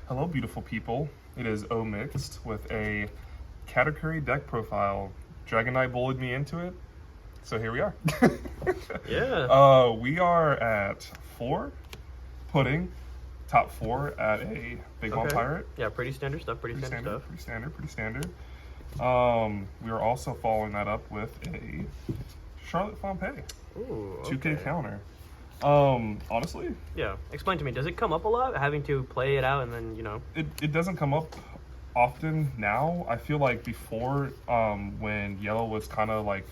Hello, beautiful people. It is O Mixed with a Katakuri deck profile. Dragon Knight bullied me into it, so here we are. Yeah. We are at 4, putting top 4 at a Big Mom Pirate. Yeah, pretty standard stuff. Pretty standard stuff. Pretty standard. We are also following that up with a Charlotte Pompey. Ooh, 2K counter. Honestly, yeah. Explain to me, does it come up a lot, having to play it out and then, you know? it doesn't come up often now. I feel like before, when Yellow was kind of like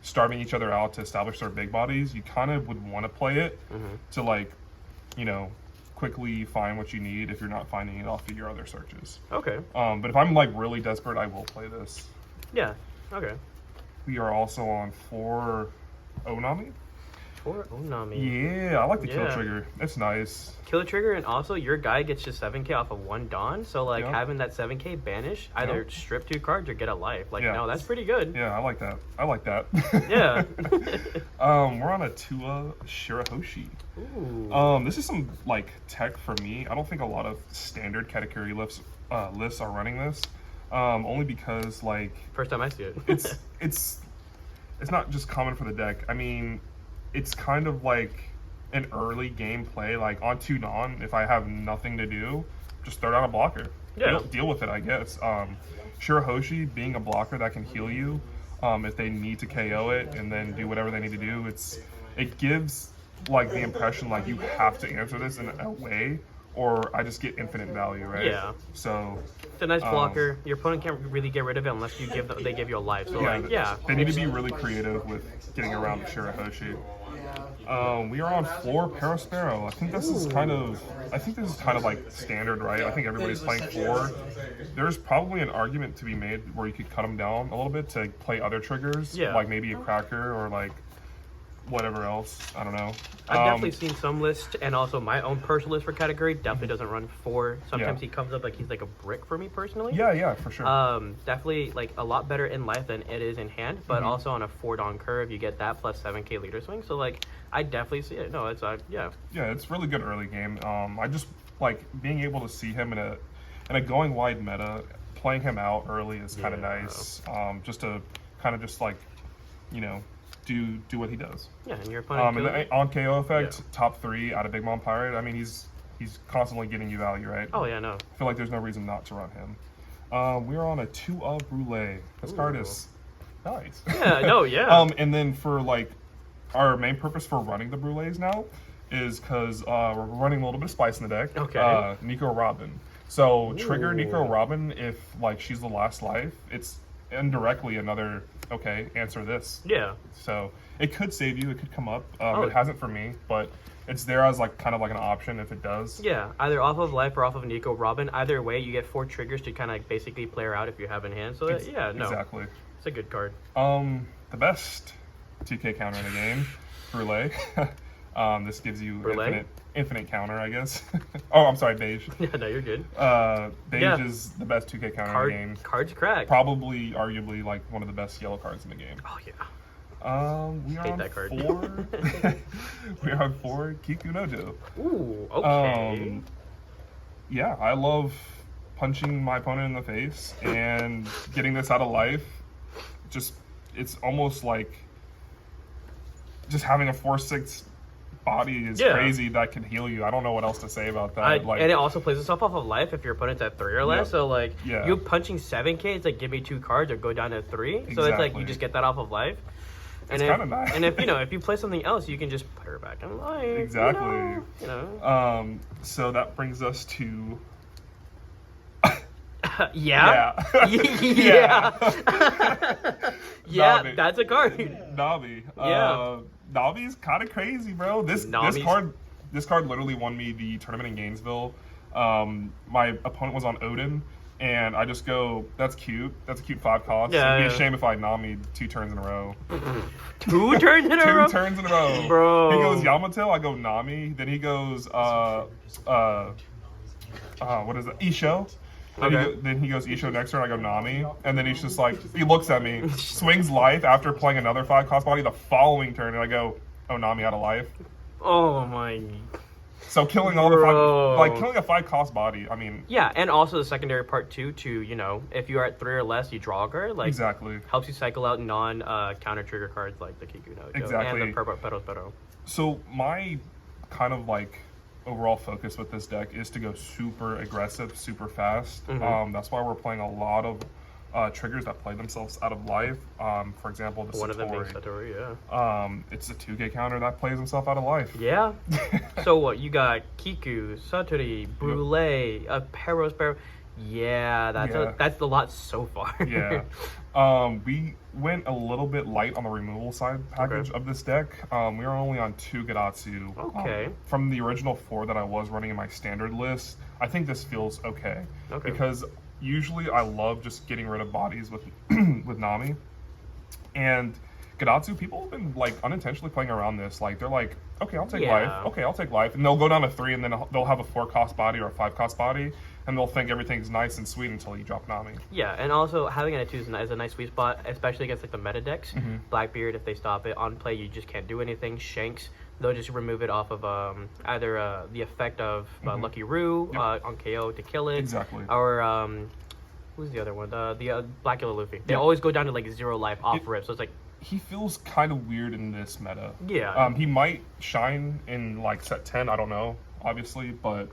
starving each other out to establish their big bodies, you kind of would want to play it to, like, you know, quickly find what you need if you're not finding it off of your other searches. Okay. But if I'm like really desperate, I will play this. Yeah. Okay. We are also on 4 Onami. 4 Onami. Yeah, I like the kill trigger. It's nice. Kill trigger, and also your guy gets just 7k off of 1 Dawn, so like having that 7k banish, either strip 2 cards or get a life. Like, no, that's pretty good. Yeah, I like that. Yeah. We're on a Tua Shirahoshi. Ooh. This is some like tech for me. I don't think a lot of standard Katakuri lists are running this. Only because like First time I see it. it's not just common for the deck. I mean, it's kind of like an early game play, like on 2 Dawn, if I have nothing to do, just throw down a blocker. Yeah. Deal with it, I guess. Shirahoshi being a blocker that can heal you if they need to KO it and then do whatever they need to do, it gives like the impression like you have to answer this in a way or I just get infinite value, right? Yeah. So it's a nice blocker. Your opponent can't really get rid of it unless they give you a life. So they need to be really creative with getting around the Shirahoshi. We are on 4 Parasparrow. I think this is kind of like standard, right? I think everybody's playing 4. There's probably an argument to be made where you could cut them down a little bit to play other triggers, like maybe a cracker or like whatever else. I don't know. I've definitely seen some lists, and also my own personal list for Katakuri definitely doesn't run 4. Sometimes he comes up like he's like a brick for me personally. Yeah, for sure. Definitely like a lot better in life than it is in hand, but also on a 4 Dawn curve, you get that plus 7k leader swing. So like, I definitely see it. No, it's yeah. Yeah, it's really good early game. I just like being able to see him in a going wide meta, playing him out early is kind of nice. Just to kind of just like, you know, do what he does. Yeah, and your opponent. And the on KO effect, top 3 out of Big Mom Pirate. I mean, he's constantly getting you value, right? Oh yeah, no. I feel like there's no reason not to run him. We are on a 2 of Roulette. This card is nice. Yeah, no, yeah. And then for like our main purpose for running the Brulets now is because we're running a little bit of spice in the deck. Okay. Nico Robin. So trigger Nico Robin if like she's the last life. It's indirectly another answer this. Yeah. So it could save you. It could come up. It hasn't for me, but it's there as like kind of like an option if it does. Yeah, either off of life or off of Nico Robin. Either way, you get 4 triggers to kind of like basically play her out if you have in hand. So exactly. It's a good card. The best 2K counter in the game, Brule. This gives you infinite counter, I guess. Oh, I'm sorry, Beige. Yeah, no, you're good. Beige is the best 2K counter in the game. Cards crack. Probably, arguably, like one of the best yellow cards in the game. Oh yeah. We are Hate on that card. 4. We are on 4 Kiku Nojo. Ooh, okay. Yeah, I love punching my opponent in the face and getting this out of life. It's almost like just having a 4/6 body is crazy that can heal you. I don't know what else to say about that. And it also plays itself off of life if your opponent's at 3 or less. So like you punching 7k, it's like give me 2 cards or go down to 3. So it's like you just get that off of life. And it's kind of nice. And if you play something else, you can just put her back in life. Exactly. You know. So that brings us to yeah. Navi. That's a card. Navi. Navi's kind of crazy, bro. This card literally won me the tournament in Gainesville. My opponent was on Odin, and I just go, that's cute. That's a cute 5 cost. It'd be a shame if I Nami'd 2 turns in a row. 2 turns in a row? 2 turns in a row. Bro. He goes Yamato, I go Nami. Then he goes, what is it? Isho. Then he goes Isho next turn, I go Nami. And then he's just like, he looks at me, swings life after playing another 5 cost body the following turn, and I go, oh, Nami out of life. Oh my. So killing all the Bro. killing a 5 cost body. I mean, Yeah, and also the secondary part too, to if you are at 3 or less, you draw a card. Like exactly. helps you cycle out non counter trigger cards like the Kiku no Exactly. and the Pero. So my kind of like overall focus with this deck is to go super aggressive, super fast. That's why we're playing a lot of triggers that play themselves out of life. For example, the One Satori. of them being Satori, yeah. It's a 2-gate counter that plays himself out of life. Yeah. So what? You got Kiku, Satori, Brule, Pero. Yeah, that's a lot so far. Yeah. We went a little bit light on the removal side package of this deck. We are only on 2 Gadatsu. Okay. From the original 4 that I was running in my standard list, I think this feels okay. Okay. Because usually I love just getting rid of bodies with with Nami. And Gadatsu, people have been like unintentionally playing around this. Like they're like, okay, I'll take life. Okay, I'll take life. And they'll go down to 3 and then they'll have a 4 cost body or a 5 cost body. And they'll think everything's nice and sweet until you drop Nami. Yeah, and also having it at 2 is a nice sweet spot, especially against like the meta decks. Blackbeard, if they stop it on play, you just can't do anything. Shanks, they'll just remove it off of either the effect of Lucky Roo on KO to kill it. Exactly. Or who's the other one? The Black Yellow Luffy. They always go down to like 0 life off rip, so it's like he feels kind of weird in this meta. Yeah. He might shine in like set 10, I don't know, obviously, but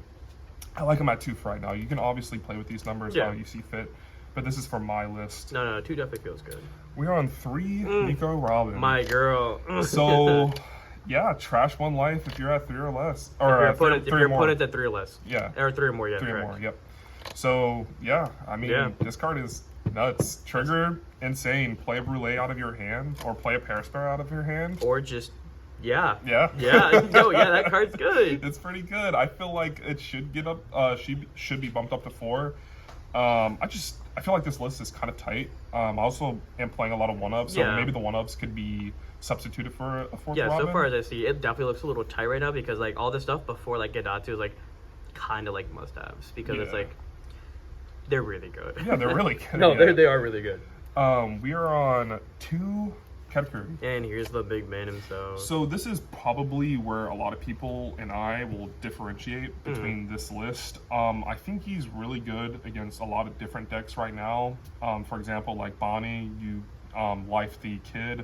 I like him at 2 for right now. You can obviously play with these numbers how you see fit, but this is for my list. No, 2 definitely feels good. We are on 3 Nico Robin. My girl. So, yeah, trash 1 life if you're at 3 or less. Or if your opponent's at 3 or less. Yeah. Or 3 or more, yeah. 3 correct. or more, yep. So, yeah, I mean, this card is nuts. Trigger, insane. Play a Brule out of your hand, or play a Paraspare out of your hand. Or just, yeah. Yeah. No, yeah, that card's good. It's pretty good. I feel like it should get up, should be bumped up to 4. I feel like this list is kind of tight. I also am playing a lot of 1-ups, so maybe the 1-ups could be substituted for a 4th Yeah, Robin. so far as I see, it definitely looks a little tight right now because like all this stuff before like Gadatsu is like kind of like must-haves because it's like they're really good. Yeah, they're really good. No, they are really good. We are on 2 Katakuri. And here's the big man himself. So this is probably where a lot of people and I will differentiate between this list. I think he's really good against a lot of different decks right now. For example, like Bonnie, you life the kid.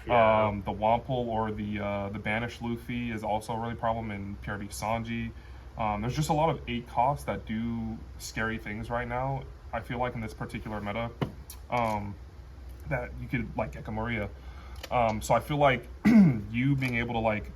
The Wample or the Banished Luffy is also a really problem in PRD Sanji. There's just a lot of 8 costs that do scary things right now. I feel like in this particular meta, that you could like Gecko Maria. So I feel like you being able to like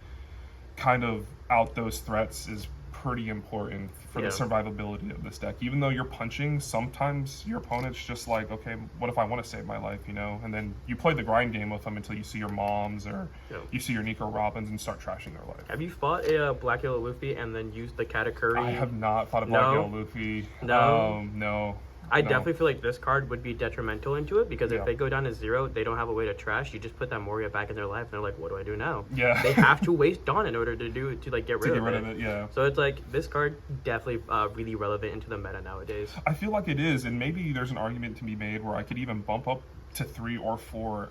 kind of out those threats is pretty important for the survivability of this deck. Even though you're punching, sometimes your opponent's just like, okay, what if I want to save my life, And then you play the grind game with them until you see your moms or you see your Nico Robins and start trashing their life. Have you fought a Black Yellow Luffy and then used the Katakuri? I have not fought a Black Yellow Luffy. No. I definitely feel like this card would be detrimental into it because if they go down to 0, they don't have a way to trash. You just put that Moria back in their life and they're like, what do I do now? Yeah. They have to waste Dawn in order to like get rid of it. Yeah. So it's like this card definitely really relevant into the meta nowadays. I feel like it is, and maybe there's an argument to be made where I could even bump up to 3 or 4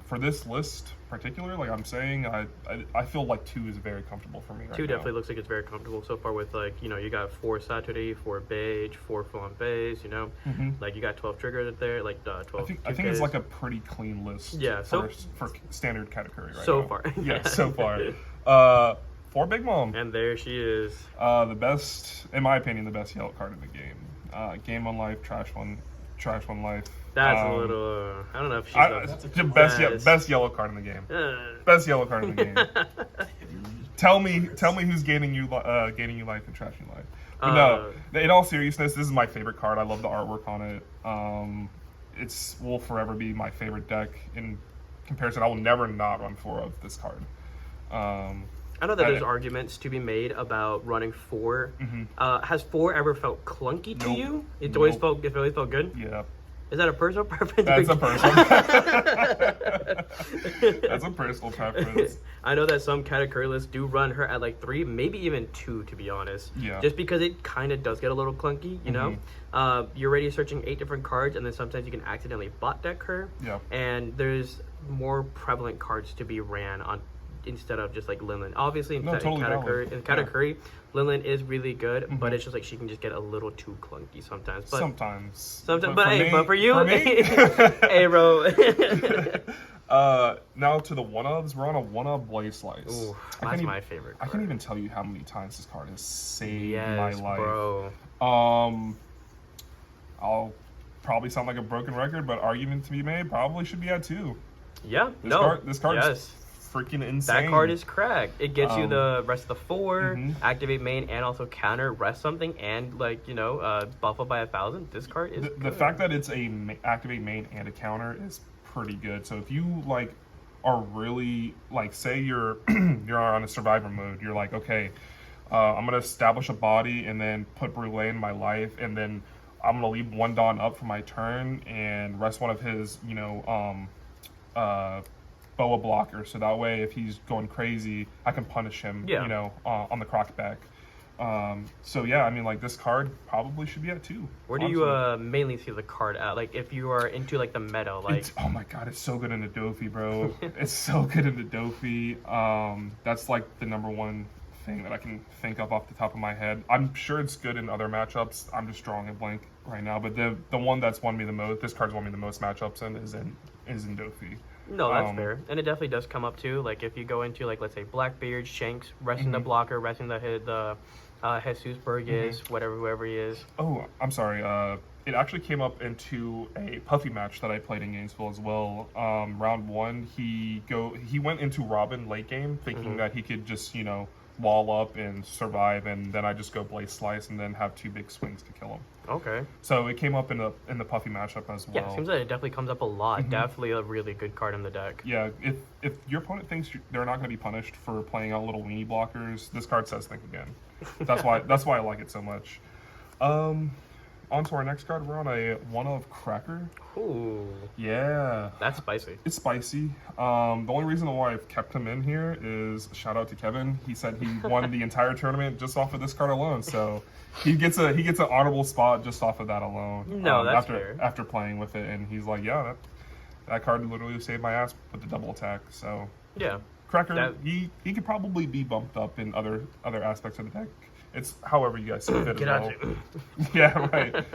for this list particular. Like I'm saying, I feel like 2 is very comfortable for me right 2 now. definitely looks like it's very comfortable so far with like, you got 4 Saturday, 4 Beige, 4 Full Phase, like you got 12 triggers there, like 12 I think it's like a pretty clean list for standard Katakuri right now. So far. Yeah, so far. 4 Big Mom. And there she is. The best, in my opinion, the best yellow card in the game. Game 1 life, trash 1 life. That's a little. I don't know if she's the best yellow card in the game. Best yellow card in the game. Tell me who's gaining you life and trashing life. But no, in all seriousness, this is my favorite card. I love the artwork on it. Will forever be my favorite deck in comparison. I will never not run 4 of this card. I know that there's arguments to be made about running 4. Has 4 ever felt clunky to you? It always felt good? Yeah. Is that a personal preference? That's a personal That's a personal preference. I know that some Katakuri lists do run her at like 3, maybe even 2, to be honest. Yeah. Just because it kind of does get a little clunky, you know? You're already searching 8 different cards, and then sometimes you can accidentally bot deck her. Yeah. And there's more prevalent cards to be ran on instead of just like Linlin. Obviously, in, No, totally valid. in Katakuri, Linlin is really good, but it's just like she can just get a little too clunky sometimes. But Sometimes. but for hey, me- but for you, for me- hey, bro. Now to the one-ofs. We're on a one-of Blade Slice. Ooh, I that's can't my even, favorite I card. can't even tell you how many times this card has saved my Yes, life. bro. I'll probably sound like a broken record, but argument to be made, probably should be at 2. Yeah, This card yes. is freaking insane. That card is cracked. It gets you the rest of the 4, mhm. activate main, and also counter, rest something, and like buff up by 1,000. This card is the fact that it's a activate main and a counter is pretty good. So if you like are really like, say you're you're on a survivor mode, you're like, okay, I'm gonna establish a body and then put Brule in my life, and then I'm gonna leave one Dawn up for my turn and rest one of his boa blocker, so that way if he's going crazy, I can punish him. Yeah. On the crockback. So yeah, I mean, like, this card probably should be at 2. Where do you mainly see the card at? Like, if you are into like the meta, like Oh my god, it's so good in the Dofi, bro. It's so good in the Dofi. That's like the number one thing that I can think of off the top of my head. I'm sure it's good in other matchups. I'm just drawing a blank right now. But the one that's won me the most, this card's won me the most matchups in, is in Dofi. no, that's fair, and it definitely does come up too. Like if you go into like, let's say Blackbeard, Shanks, resting the blocker, resting the Jesus Burgess, whoever he is. Oh, I'm sorry. It actually came up into a Puffy match that I played in Gainesville as well. Round 1, he went into Robin late game, thinking that he could just wall up and survive, and then I just go Blaze Slice and then have 2 big swings to kill him. Okay. So it came up in the Puffy matchup as well. Yeah, it seems like it definitely comes up a lot. Definitely a really good card in the deck. Yeah, if your opponent thinks they're not going to be punished for playing out little weenie blockers, this card says think again. That's why I like it so much. On to our next card. We're on a one-of Cracker. Ooh, Yeah. that's spicy. It's spicy. The only reason why I've kept him in here is shout out to Kevin. He said he won the entire tournament just off of this card alone. So he gets an honorable spot just off of that alone. No, that's after fair. After playing with it, and he's like, yeah, that card literally saved my ass with the double attack. So Yeah. Cracker, he could probably be bumped up in other aspects of the deck. It's however you guys see fit Get as out well. here. Yeah, right.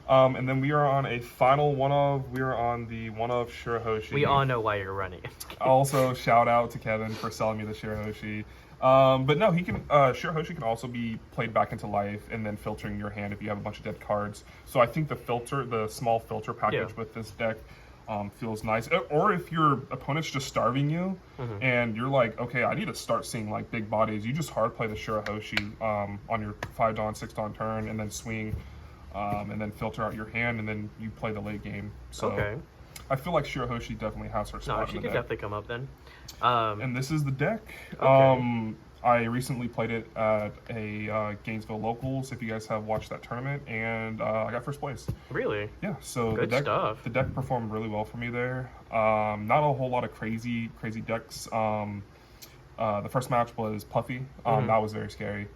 And then we are on a final one-of. We are on the one-of Shirahoshi. We all know why you're running. Also, shout out to Kevin for selling me the Shirahoshi. But no, he can. Shirahoshi can also be played back into life and then filtering your hand if you have a bunch of dead cards. So I think the small filter package with this deck feels nice. Or if your opponent's just starving you and you're like, okay, I need to start seeing like big bodies, you just hard play the Shirahoshi on your 5 Dawn, 6 Dawn turn, and then swing, and then filter out your hand, and then you play the late game. So Okay. I feel like Shirahoshi definitely has her spot No, in she the could deck. definitely come up then. And this is the deck. Okay. I recently played it at a Gainesville Locals, if you guys have watched that tournament, and I got first place. Really? Yeah, so Good stuff. the deck performed really well for me there. Not a whole lot of crazy decks. The first match was Puffy. That was very scary.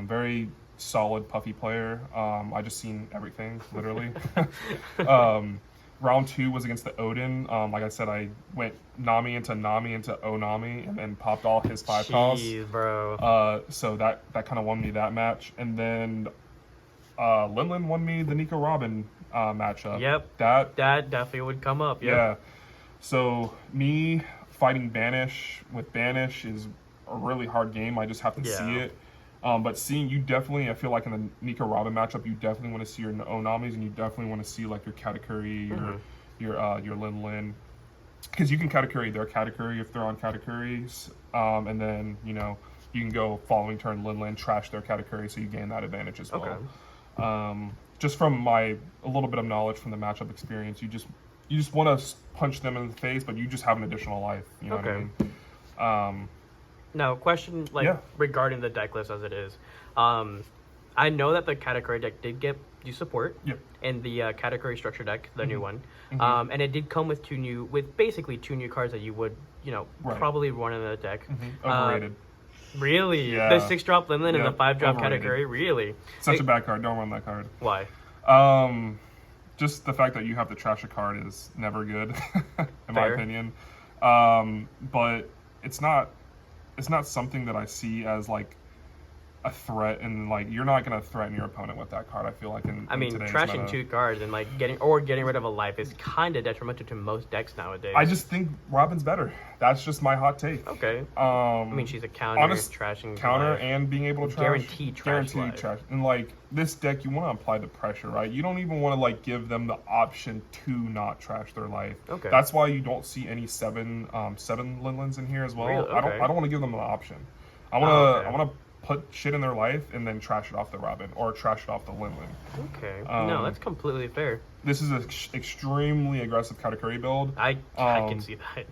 Very solid Puffy player. I just seen everything, literally. Round 2 was against the Odin. Like I said, I went Nami into Onami and then popped all his 5 calls. Jeez, bro. So that kind of won me that match. And then Linlin won me the Nico Robin matchup. Yep. That definitely would come up. Yep. yeah. So me fighting Banish with Banish is a really hard game. I just have to see it. But seeing you definitely, I feel like in the Nico Robin matchup, you definitely want to see your Onamis, and you definitely want to see like your Katakuri, your Lin, because you can Katakuri their Katakuri if they're on Katakuris, and then you can go following turn Lin, trash their Katakuri, so you gain that advantage as well. Okay. Just from a little bit of knowledge from the matchup experience, you just want to punch them in the face, but you just have an additional life. You know what I mean? Now, question regarding the deck list as it is. I know that the Katakuri deck did get you support in the Katakuri structure deck, the new one, and it did come with basically two new cards that you would probably run in the deck. Overrated. Really? Yeah. The 6-drop Linlin and the 5-drop overrated. Katakuri? Really? Such a bad card. Don't run that card. Why? Just the fact that you have to trash a card is never good, in my Fair. opinion. But it's not it's not something that I see as like a threat, and like you're not gonna threaten your opponent with that card. I feel like in today's trashing meta. 2 cards and like getting rid of a life is kind of detrimental to most decks nowadays. I just think Robin's better. That's just my hot take. Okay. She's a counter, trashing counter, life. and being able to trash. Guaranteed trash. And like this deck, you want to apply the pressure, right? You don't even want to like give them the option to not trash their life. Okay. That's why you don't see any 7 Linlins in here as well. Really? Okay. I don't want to give them an option. I want to put shit in their life and then trash it off the Robin or trash it off the Linlin. Okay. No, that's completely fair. This is an extremely aggressive Katakuri build. I can see that.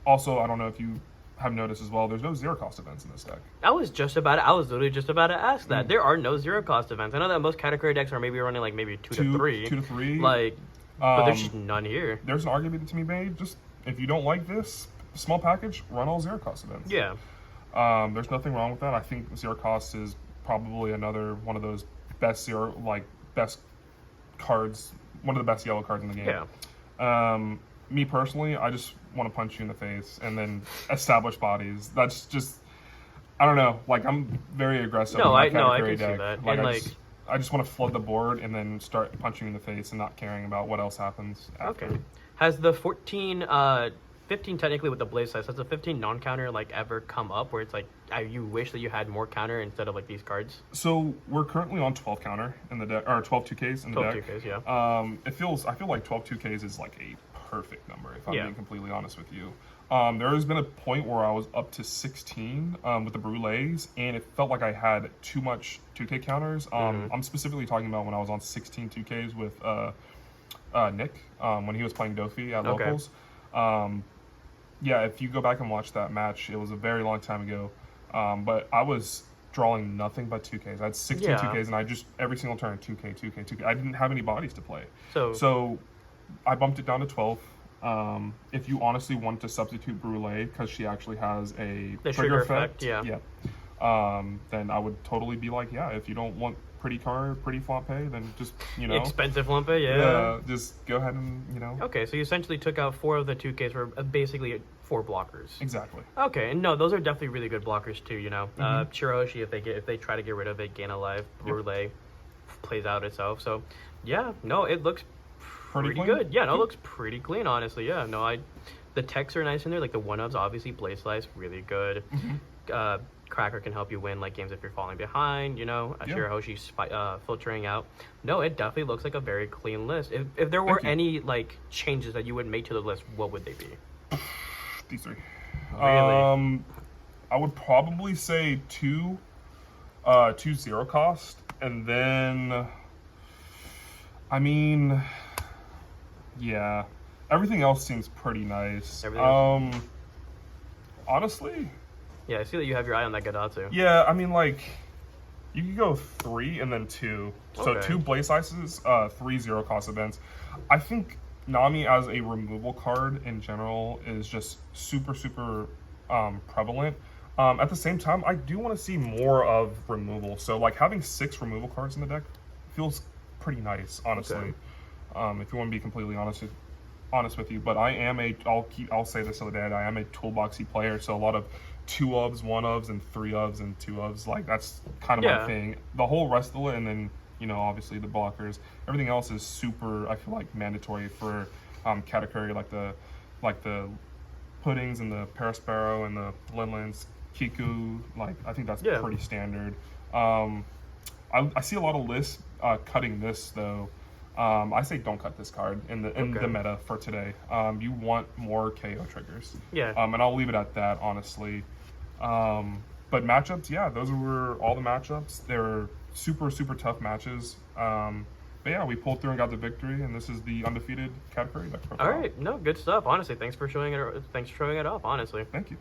Also, I don't know if you have noticed as well, there's no zero cost events in this deck. I was literally just about to ask that. There are no zero cost events. I know that most Katakuri decks are maybe running like maybe 2 to 3. 2 to 3. Like, but there's just none here. There's an argument to be made. Just if you don't like this small package, run all zero cost events. Yeah. There's nothing wrong with that. I think zero cost is probably another one of those best cards, one of the best yellow cards in the game. Yeah. Me personally, I just want to punch you in the face and then establish bodies. That's just, I don't know. Like I'm very aggressive. I can see that. Like, I just want to flood the board and then start punching you in the face and not caring about what else happens after. Okay. Has the 15 technically with the blaze size, has the 15 non-counter like ever come up where it's like you wish that you had more counter instead of like these cards? So we're currently on 12 counter in the deck, or 12 2Ks in the 12 deck. 2Ks, yeah. I feel like 12 2Ks is like a perfect number if I'm Yeah. being completely honest with you. There has been a point where I was up to 16 with the Brûlés, and it felt like I had too much 2K counters. I'm specifically talking about when I was on 16 2Ks with Nick when he was playing Dofi at locals. Yeah, if you go back and watch that match, it was a very long time ago. But I was drawing nothing but 2Ks. I had 16 2Ks, and I just, every single turn, 2K, 2K, 2K. I didn't have any bodies to play. So I bumped it down to 12. If you honestly want to substitute Brûlé, because she actually has the trigger effect, then I would totally be like, yeah, if you don't want pretty Flampe, then just, expensive Flampe, yeah. Just go ahead and, Okay, so you essentially took out 4 of the 2Ks for basically 4 blockers. Exactly. Okay, and no, those are definitely really good blockers too, Shiroshi, if they try to get rid of it, gain a life, Brûlé plays out itself. So, yeah, no, it looks pretty good. Yeah, no, it looks pretty clean, honestly. Yeah, no, the techs are nice in there, like the 1-ofs, obviously, Blaze Slice, really good. Cracker can help you win like games if you're falling behind, Shirahoshi filtering out. No, it definitely looks like a very clean list. If there were any like changes that you would make to the list, what would they be? These 3. Really? I would probably say 2 zero cost, and then yeah, everything else seems pretty nice. Honestly. Yeah, I see that you have your eye on that Gadatsu. Yeah, you could go 3 and then 2. So 2 Blaze Slices, 3 zero cost events. I think Nami as a removal card in general is just super, super prevalent. At the same time, I do want to see more of removal. So like having 6 removal cards in the deck feels pretty nice, honestly. If you want to be completely honest with you, but I'll say this to the dad, I am a toolboxy player, so a lot of 2-ofs, 1-ofs, and 3-ofs, and 2-ofs, like that's kind of my thing. The whole rest of it, and then obviously the blockers, everything else is super, I feel like, mandatory for Katakuri, like the puddings and the Parasparrow and the Linlins, Kiku, like I think that's pretty standard. I see a lot of lists cutting this though. I say don't cut this card in the meta for today. You want more KO triggers. Yeah. And I'll leave it at that, honestly. But matchups, yeah, those were all the matchups. They were super, super tough matches. But yeah, we pulled through and got the victory, and this is the undefeated Katakuri deck profile. All right, no, good stuff. Honestly, thanks for showing it off. Honestly, thank you.